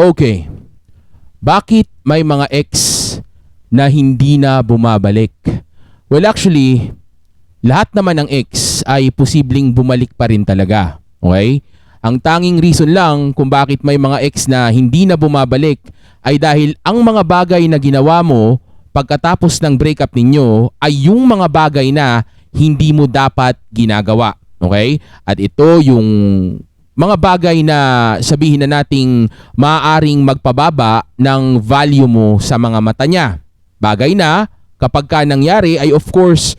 Okay. Bakit may mga ex na hindi na bumabalik? Well, actually, lahat naman ng ex ay posibleng bumalik pa rin talaga. Okay? Ang tanging reason lang kung bakit may mga ex na hindi na bumabalik ay dahil ang mga bagay na ginawa mo pagkatapos ng breakup ninyo ay yung mga bagay na hindi mo dapat ginagawa. Okay? At ito yung mga bagay na sabihin na nating maaaring magpababa ng value mo sa mga mata niya. Bagay na kapag ka nangyari ay of course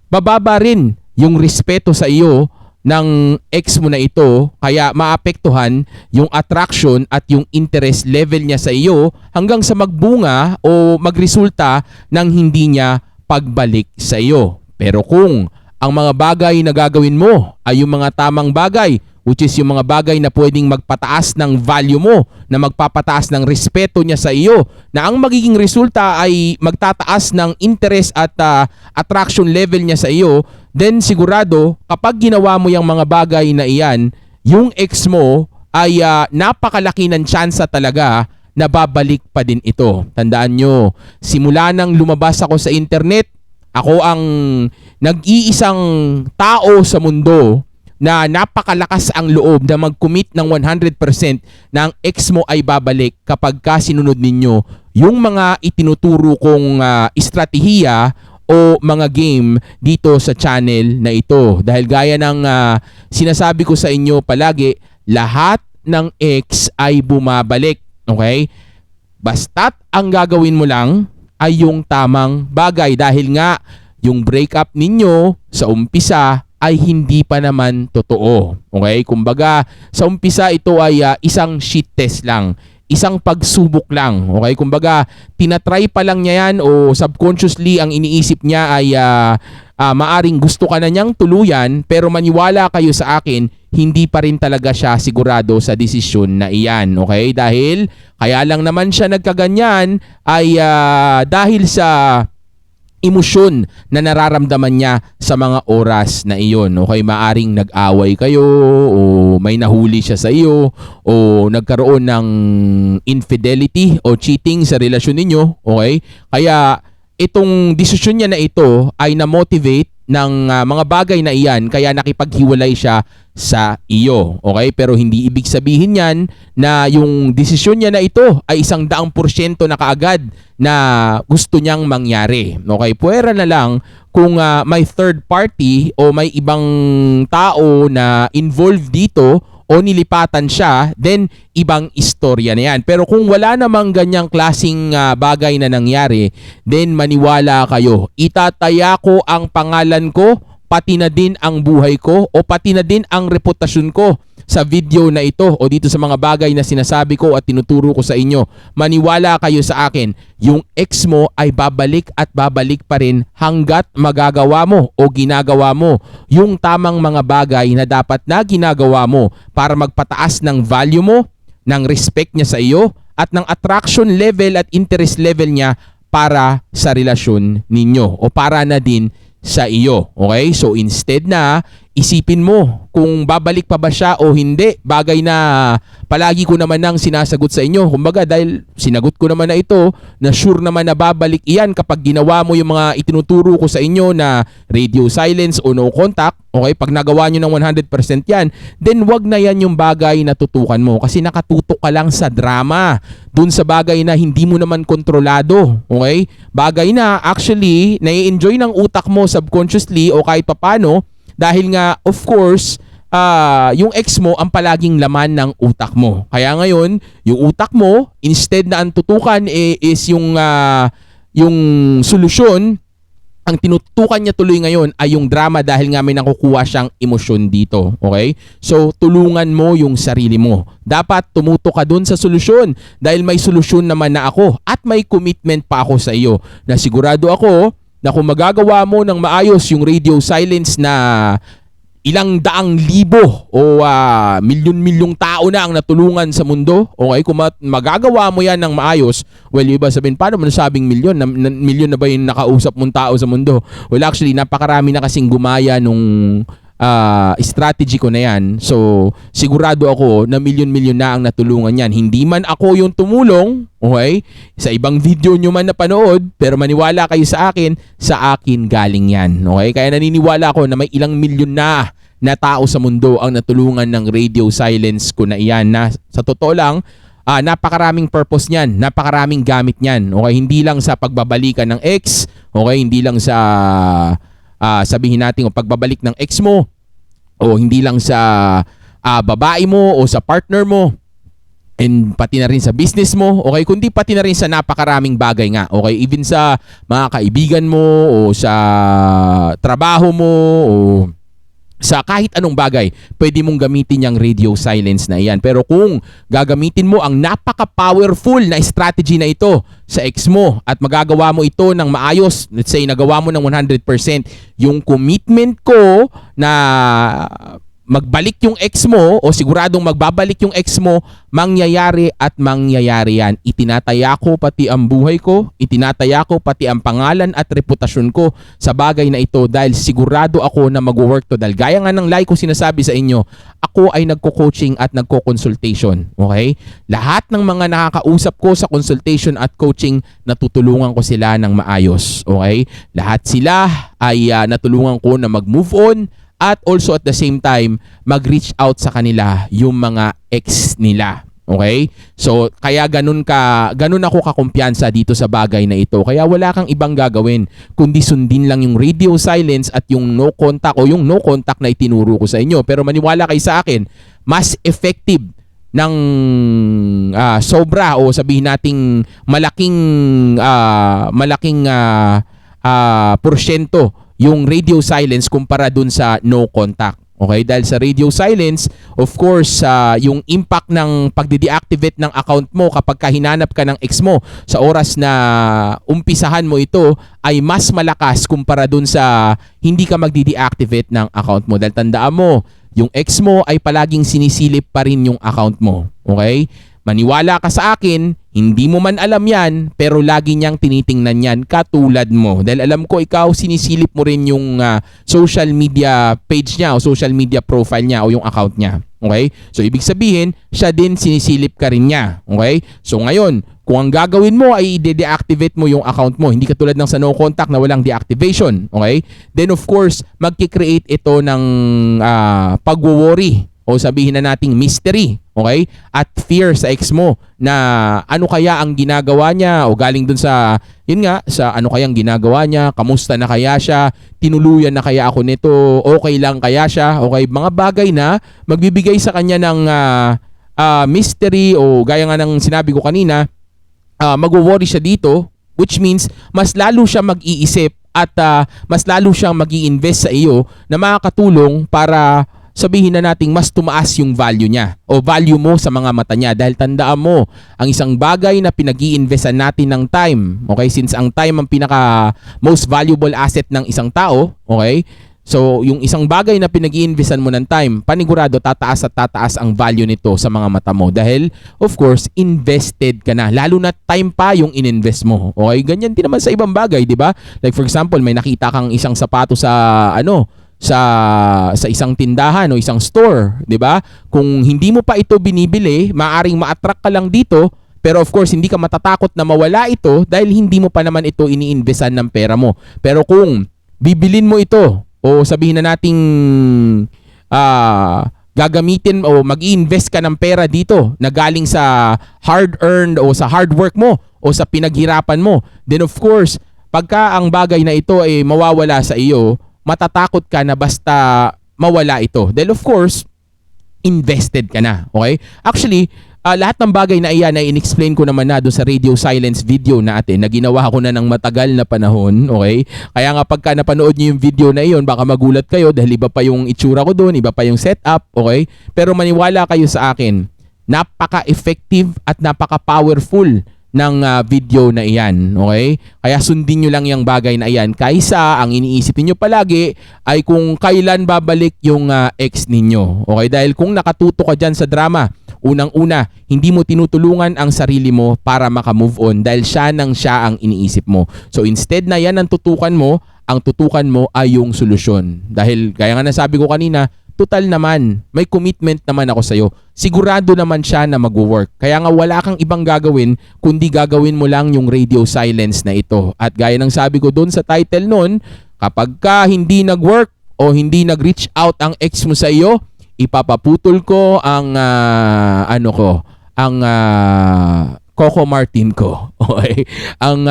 bababa rin yung respeto sa iyo ng ex mo na ito, kaya maapektuhan yung attraction at yung interest level niya sa iyo hanggang sa magbunga o magresulta ng hindi niya pagbalik sa iyo. Pero kung ang mga bagay na gagawin mo ay yung mga tamang bagay, which is yung mga bagay na pwedeng magpataas ng value mo, na magpapataas ng respeto niya sa iyo, na ang magiging resulta ay magtataas ng interest at attraction level niya sa iyo, then sigurado kapag ginawa mo yung mga bagay na iyan, yung ex mo ay napakalaki ng tsansa talaga na babalik pa din ito. Tandaan nyo, simula nang lumabas ako sa internet, ako ang nag-iisang tao sa mundo na napakalakas ang loob na mag-commit ng 100% na ang ex mo ay babalik kapag ka sinunod ninyo yung mga itinuturo kong estratehiya o mga game dito sa channel na ito. Dahil gaya ng sinasabi ko sa inyo palagi, lahat ng ex ay bumabalik. Okay? Basta't ang gagawin mo lang ay yung tamang bagay. Dahil nga yung breakup ninyo sa umpisa ay hindi pa naman totoo. Okay? Kumbaga, sa umpisa ito ay isang shit test lang. Isang pagsubok lang. Okay? Kumbaga, tinatry pa lang niya yan o subconsciously ang iniisip niya ay maaring gusto ka na niyang tuluyan, pero maniwala kayo sa akin, hindi pa rin talaga siya sigurado sa desisyon na iyan. Okay? Dahil, kaya lang naman siya nagkaganyan ay dahil sa emosyon na nararamdaman niya sa mga oras na iyon. Okay, maaring nag-away kayo o may nahuli siya sa iyo o nagkaroon ng infidelity o cheating sa relasyon ninyo. Okay? Kaya itong desisyon niya na ito ay na-motivate ng mga bagay na iyan kaya nakipaghiwalay siya sa iyo. Okay? Pero hindi ibig sabihin yan na yung desisyon niya na ito ay 100% na kaagad na gusto niyang mangyari. Okay? Puwera na lang kung may third party o may ibang tao na involved dito o nilipatan siya, then ibang istorya na yan. Pero kung wala namang ganyang klaseng bagay na nangyari, then maniwala kayo. Itataya ko ang pangalan ko, pati na din ang buhay ko, o pati na din ang reputasyon ko sa video na ito o dito sa mga bagay na sinasabi ko at tinuturo ko sa inyo. Maniwala kayo sa akin, yung ex mo ay babalik at babalik pa rin hanggat magagawa mo o ginagawa mo yung tamang mga bagay na dapat na ginagawa mo para magpataas ng value mo, ng respect niya sa iyo, at ng attraction level at interest level niya para sa relasyon ninyo o para na din sa iyo. Okay? So instead na isipin mo kung babalik pa ba siya o hindi. Bagay na palagi ko naman nang sinasagot sa inyo. Kumbaga dahil sinagot ko naman na ito, na sure naman na babalik iyan kapag ginawa mo yung mga itinuturo ko sa inyo na radio silence o no contact. Okay? Pag nagawa nyo ng 100% yan, then wag na yan yung bagay na tutukan mo kasi nakatutok ka lang sa drama. Dun sa bagay na hindi mo naman kontrolado. Okay? Bagay na actually nai-enjoy ng utak mo subconsciously o kahit papano dahil nga of course yung ex mo ang palaging laman ng utak mo. Kaya ngayon, yung utak mo instead na ang tutukan is yung solusyon, ang tinutukan niya tuloy ngayon ay yung drama dahil nga may nakukuha siyang emosyon dito. Okay? So, tulungan mo yung sarili mo. Dapat tumutok ka dun sa solusyon dahil may solusyon naman na ako at may commitment pa ako sa iyo na sigurado ako na kung magagawa mo ng maayos yung radio silence na ilang daang libo o milyon-milyong tao na ang natulungan sa mundo, okay? Kung magagawa mo yan ng maayos, well, yung iba sabihin, paano mo nasabing milyon? Milyon na ba yung nakausap mong tao sa mundo? Well, actually, napakarami na kasing gumaya nung strategy ko na yan. So, sigurado ako na milyon-milyon na ang natulungan yan. Hindi man ako yung tumulong, okay? Sa ibang video nyo man napanood, pero maniwala kayo sa akin galing yan. Okay? Kaya naniniwala ako na may ilang milyon na tao sa mundo ang natulungan ng radio silence ko na iyan. Na sa totoo lang, napakaraming purpose niyan, napakaraming gamit niyan. Okay? Hindi lang sa pagbabalikan ng ex, okay? Hindi lang sa sabihin natin o pagbabalik ng ex mo, o hindi lang sa babae mo o sa partner mo, and pati na rin sa business mo, okay, kundi pati na rin sa napakaraming bagay nga, okay, even sa mga kaibigan mo o sa trabaho mo o sa kahit anong bagay, pwede mong gamitin yung radio silence na iyan. Pero kung gagamitin mo ang napaka-powerful na strategy na ito sa ex mo at magagawa mo ito ng maayos, let's say nagawa mo ng 100%, yung commitment ko na magbalik yung ex mo o siguradong magbabalik yung ex mo, mangyayari at mangyayari yan. Itinataya ko pati ang buhay ko, itinataya ko pati ang pangalan at reputasyon ko sa bagay na ito dahil sigurado ako na mag-work to. Dahil gaya nga ng like ko sinasabi sa inyo, ako ay nagko-coaching at nagko-consultation. Okay? Lahat ng mga nakakausap ko sa consultation at coaching, natutulungan ko sila ng maayos. Okay? Lahat sila ay natulungan ko na mag-move on at also at the same time, mag-reach out sa kanila yung mga ex nila. Okay? So, kaya ganun ako kakumpiyansa dito sa bagay na ito. Kaya wala kang ibang gagawin, kundi sundin lang yung radio silence at yung no contact o yung no contact na itinuro ko sa inyo. Pero maniwala kayo sa akin, mas effective ng sobra o sabihin nating malaking porsyento yung radio silence kumpara dun sa no contact. Okay? Dahil sa radio silence, of course, yung impact ng pagde-deactivate ng account mo kapag hinanap ka ng ex mo sa oras na umpisahan mo ito ay mas malakas kumpara dun sa hindi ka magde-deactivate ng account mo. Dahil tandaan mo, yung ex mo ay palaging sinisilip pa rin yung account mo. Okay? Maniwala ka sa akin, hindi mo man alam yan, pero lagi niyang tinitingnan yan katulad mo. Dahil alam ko ikaw, sinisilip mo rin yung social media page niya o social media profile niya o yung account niya. Okay? So, ibig sabihin, siya din sinisilip ka rin niya. Okay? So, ngayon, kung ang gagawin mo ay i-deactivate mo yung account mo, hindi katulad ng sa no contact na walang deactivation. Okay? Then, of course, magkikreate ito ng pag-worry o sabihin na nating mystery, okay? At fear sa ex mo na ano kaya ang ginagawa niya o galing dun sa, yun nga, sa ano kaya ang ginagawa niya, kamusta na kaya siya, tinuluyan na kaya ako nito, okay lang kaya siya, okay? Mga bagay na magbibigay sa kanya ng mystery o gaya nga ng sinabi ko kanina, mag-worry siya dito, which means mas lalo siya mag-iisip at mas lalo siyang mag-i-invest sa iyo na makakatulong para sabihin na nating mas tumaas yung value niya o value mo sa mga mata niya. Dahil tandaan mo, ang isang bagay na pinag-i-investan natin ng time, okay, since ang time ang pinaka most valuable asset ng isang tao, okay, so yung isang bagay na pinag-i-investan mo ng time, panigurado tataas at tataas ang value nito sa mga mata mo dahil of course invested ka na, lalo na time pa yung ininvest mo. Okay, ganyan din naman sa ibang bagay, di ba? Like for example, may nakita kang isang sapato sa sa isang tindahan o isang store, 'di ba? Kung hindi mo pa ito binibili, maaring ma-attract ka lang dito, pero of course hindi ka matatakot na mawala ito dahil hindi mo pa naman ito iniinvestan ng pera mo. Pero kung bibilin mo ito o sabihin na nating gagamitin o mag-i-invest ka ng pera dito na galing sa hard-earned o sa hard work mo o sa pinaghirapan mo, then of course, pagka ang bagay na ito ay mawawala sa iyo, matatakot ka na basta mawala ito. Dahil of course, invested ka na. Okay? Actually, lahat ng bagay na iyan ay in-explain ko naman na doon sa radio silence video natin na ginawa ko na ng matagal na panahon. Okay? Kaya nga pagka napanood niyo yung video na iyon, baka magulat kayo dahil iba pa yung itsura ko doon, iba pa yung setup. Okay? Pero maniwala kayo sa akin, napaka-effective at napaka-powerful ng video na iyan, okay? Kaya sundin nyo lang yung bagay na iyan kaysa ang iniisip niyo palagi ay kung kailan babalik yung ex ninyo, okay? Dahil kung nakatuto ka dyan sa drama, unang-una, hindi mo tinutulungan ang sarili mo para makamove on dahil siya ang iniisip mo. So instead na yan ang tutukan mo, ang tutukan mo ay yung solusyon. Dahil gaya nga nasabi ko kanina, total naman, may commitment naman ako sa'yo. Sigurado naman siya na mag-work. Kaya nga wala kang ibang gagawin kundi gagawin mo lang yung radio silence na ito. At gaya ng sabi ko doon sa title nun, kapag ka hindi nag-work o hindi nag-reach out ang ex mo sa iyo, ipapaputol ko ang Coco Martin ko. Okay? Ang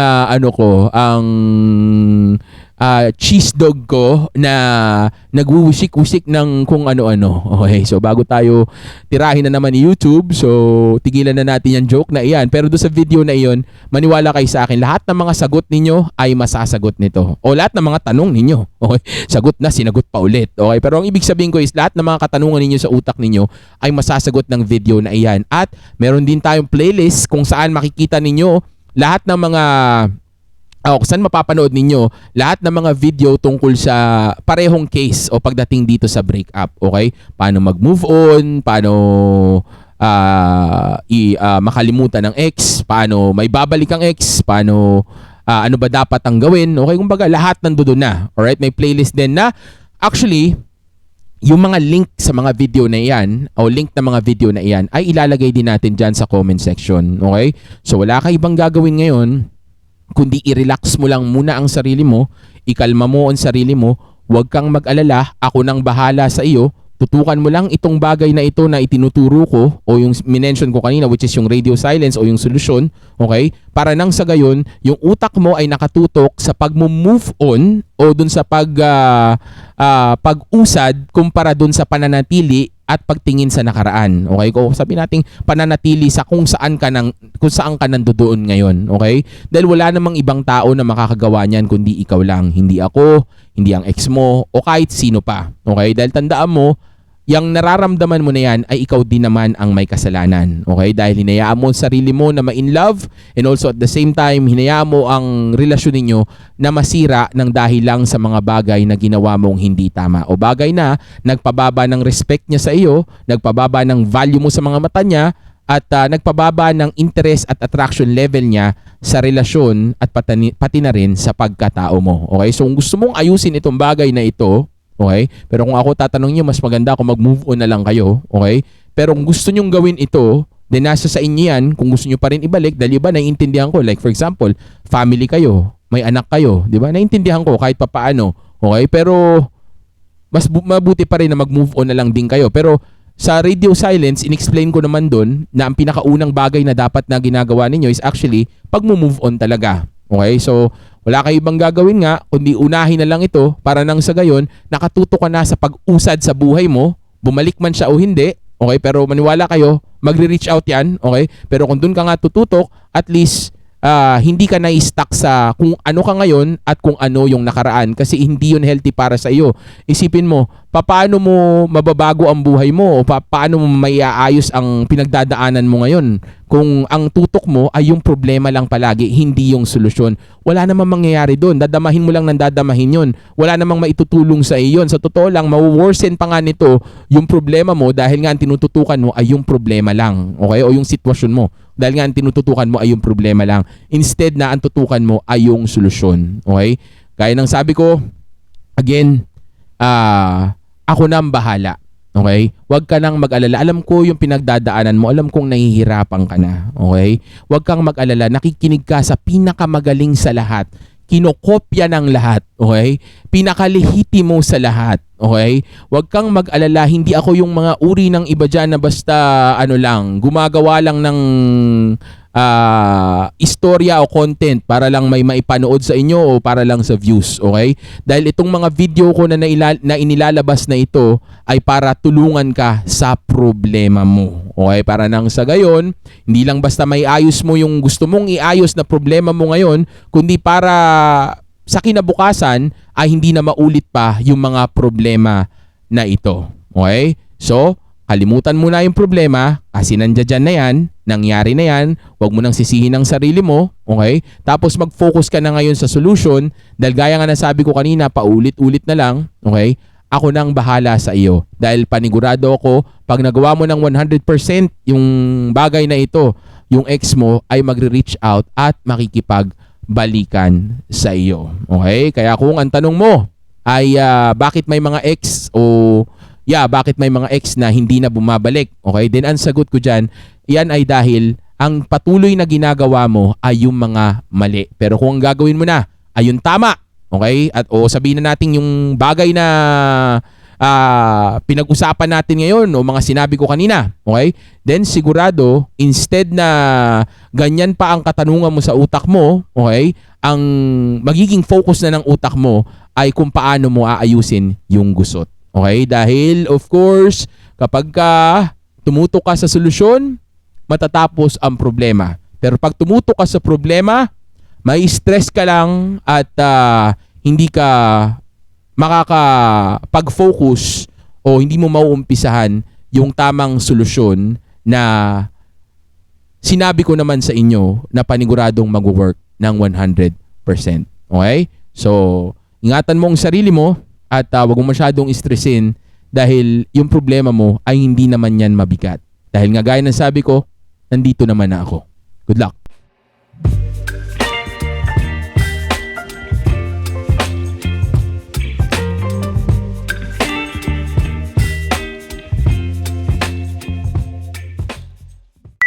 cheese dog ko na nagwuwisik-wisik ng kung ano-ano. Okay, so bago tayo tirahin na naman ni YouTube, so tigilan na natin yung joke na iyan. Pero doon sa video na iyon, maniwala kayo sa akin, lahat ng mga sagot ninyo ay masasagot nito. O lahat ng mga tanong ninyo, okay, sagot na, sinagot pa ulit. Okay, pero ang ibig sabihin ko is lahat ng mga katanungan ninyo sa utak ninyo ay masasagot ng video na iyan. At meron din tayong playlist kung saan makikita ninyo lahat ng mga kung saan mapapanood ninyo lahat ng mga video tungkol sa parehong case o pagdating dito sa breakup. Okay? Paano mag-move on, paano makalimutan ng ex, paano may babalik ang ex, paano ano ba dapat ang gawin. Okay? Kumbaga lahat nandoon na. Alright? May playlist din na actually yung mga link sa mga video na iyan o link na mga video na iyan ay ilalagay din natin dyan sa comment section. Okay? So wala ka ibang gagawin ngayon kundi i-relax mo lang muna ang sarili mo, ikalma mo ang sarili mo, huwag kang mag-alala, ako nang bahala sa iyo, tutukan mo lang itong bagay na ito na itinuturo ko o yung minention ko kanina which is yung radio silence o yung solusyon, okay? Para nang sa gayon, yung utak mo ay nakatutok sa pag-move on o dun sa pag-usad kumpara dun sa pananatili at pagtingin sa nakaraan. Okay? Kung sabi nating pananatili sa kung saan ka nandoon ngayon. Okay? Dahil wala namang ibang tao na makakagawa niyan kundi ikaw lang. Hindi ako, hindi ang ex mo, o kahit sino pa. Okay? Dahil tandaan mo, yung nararamdaman mo na yan ay ikaw din naman ang may kasalanan. Okay? Dahil hinayaan mo ang sarili mo na ma-in love and also at the same time, hinayaan mo ang relasyon ninyo na masira ng dahil lang sa mga bagay na ginawa mong hindi tama. O bagay na nagpababa ng respect niya sa iyo, nagpababa ng value mo sa mga mata niya, at nagpababa ng interest at attraction level niya sa relasyon at pati na rin sa pagkatao mo. Okay? So kung gusto mong ayusin itong bagay na ito, okay? Pero kung ako tatanong niyo, mas maganda kung mag-move on na lang kayo. Okay? Pero kung gusto nyong gawin ito, then nasa sa inyo yan. Kung gusto nyo pa rin ibalik, dahil iba naiintindihan ko. Like for example, family kayo, may anak kayo. Di ba? Naiintindihan ko kahit papaano. Okay? Pero mas mabuti pa rin na mag-move on na lang din kayo. Pero sa radio silence, in-explain ko naman doon na ang pinakaunang bagay na dapat na ginagawa ninyo is actually pag-move on talaga. Okay? So, wala kayo ibang gagawin nga, kundi unahin na lang ito para nang sa gayon, nakatuto ka na sa pag-usad sa buhay mo, bumalik man siya o hindi, okay? Pero maniwala kayo, magre-reach out yan, okay? Pero kung doon ka nga tututok, at least hindi ka na-stuck sa kung ano ka ngayon at kung ano yung nakaraan kasi hindi yun healthy para sa iyo. Isipin mo, paano mo mababago ang buhay mo o paano mo maiaayos ang pinagdadaanan mo ngayon kung ang tutok mo ay yung problema lang palagi, hindi yung solusyon. Wala namang mangyayari doon. Dadamahin mo lang ng dadamahin yun. Wala namang maitutulong sa iyo. Sa totoo lang, mawo-worsen pa nga nito yung problema mo dahil nga ang tinututukan mo ay yung problema lang. Okay? O yung sitwasyon mo. Dahil nga ang tinututukan mo ay yung problema lang. Instead na ang tutukan mo ay yung solusyon. Okay? Gaya ng sabi ko, again, ako na ang bahala. Okay? Huwag ka nang mag-alala. Alam ko yung pinagdadaanan mo. Alam kong nahihirapan ka na. Okay? Huwag kang mag-alala. Nakikinig ka sa pinakamagaling sa lahat. Kinokopya ng lahat. Okay? Pinakalihiti mo sa lahat. Okay? Huwag kang mag-alala. Hindi ako yung mga uri ng iba dyan na basta gumagawa lang ng istorya o content para lang may maipanood sa inyo o para lang sa views, okay? Dahil itong mga video ko na inilalabas na ito ay para tulungan ka sa problema mo, okay? Para nang sa gayon, hindi lang basta may ayos mo yung gusto mong iayos na problema mo ngayon, kundi para sa kinabukasan ay hindi na maulit pa yung mga problema na ito, okay? So, kalimutan mo na yung problema kasi nandiyan na yan, nangyari na yan, huwag mo nang sisihin ang sarili mo, okay? Tapos mag-focus ka na ngayon sa solution dahil gaya nga nasabi ko kanina, paulit-ulit na lang, okay? Ako nang bahala sa iyo dahil panigurado ako, pag nagawa mo ng 100% yung bagay na ito, yung ex mo ay magre-reach out at makikipag balikan sa iyo. Okay? Kaya kung ang tanong mo ay bakit may mga ex bakit may mga ex na hindi na bumabalik? Okay? Then ang sagot ko diyan, yan ay dahil ang patuloy na ginagawa mo ay yung mga mali. Pero kung ang gagawin mo na ay yung tama, okay? At sabihin na natin yung bagay na pinag-usapan natin ngayon o mga sinabi ko kanina, okay? Then sigurado, instead na ganyan pa ang katanungan mo sa utak mo, okay? Ang magiging focus na ng utak mo ay kung paano mo aayusin yung gusot. Okay? Dahil of course, kapag tumutok ka sa solusyon, matatapos ang problema. Pero pag tumutok ka sa problema, may stress ka lang at hindi ka makakapag-focus o hindi mo mauumpisahan yung tamang solusyon na sinabi ko naman sa inyo na paniguradong mag-work ng 100%. Okay? So, ingatan mo ang sarili mo at wag mo masyadong stressin dahil yung problema mo ay hindi naman yan mabigat. Dahil nga gaya ng sabi ko, nandito naman na ako. Good luck.